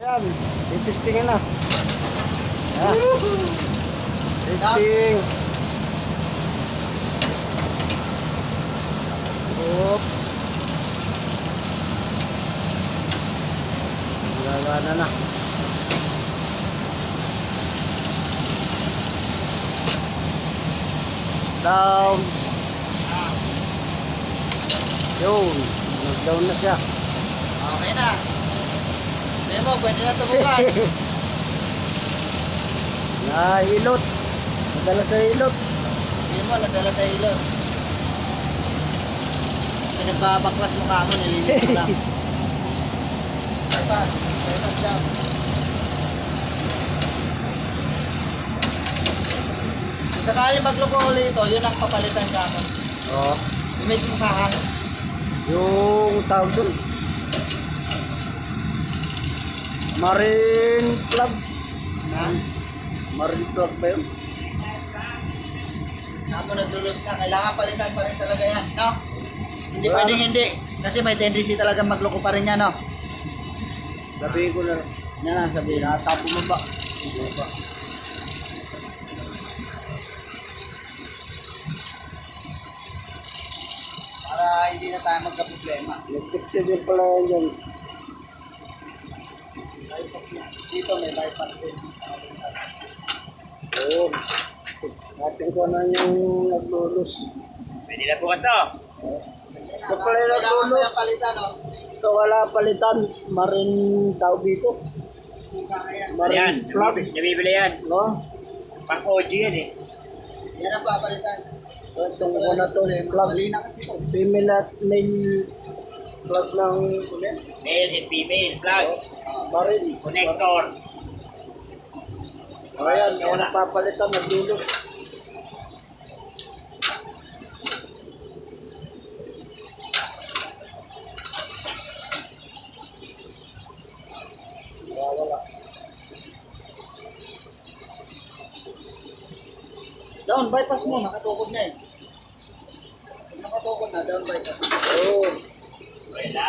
Yan, i-testingin na. Yan. Testing. Oop. Gagana na. Down. Yun. Nag-down na siya. Okay na. Memo, pwede na ito bukas. Nahilot. Nadala sa hilot. Memo, nadala sa ilot. Pinagbabaklas mo ka mo, nilinis mo lang. Bypass. Bypass down. Kung sakali magloko ulit ito, yun ang papalitan ka mo. Oo. Yung mismo kahang. Yung tawag dun. Marine plug. Ha? Marine plug ba yun? Ako nagdulos na. Kailangan palitan pa rin talaga yan. No? Hindi Wala. pwedeng hindi. Kasi may tendency talaga magloko pa rin yan, no? Sabihin ko na. Yan ang sabihin. Tapo mo ba? Hindi ba? Para hindi na tayo magka-problema. Nasipte din pala yan dyan. Bypass yan. Dito may bypass din. Oo. Natin ko na yung naglulos. Pwede na bukas to. Ito pala yung Kailangan mo naglulos. yung palitan, no? Ito wala palitan. Marine tawag dito. Suka ka yan. Yan, Marine plug. nabibili yan. No? Pang OG yan eh. Yan ang papalitan. Itong ko na to. Plug. Mali na kasi ito. Female at male plug ng Male and female plug. marine. Connector. Ayan, yung napapalitan, naglulos. Wala. Down bypass mo, nakatukod na eh. Pag nakatukod na, down bypass. Oo. Wala.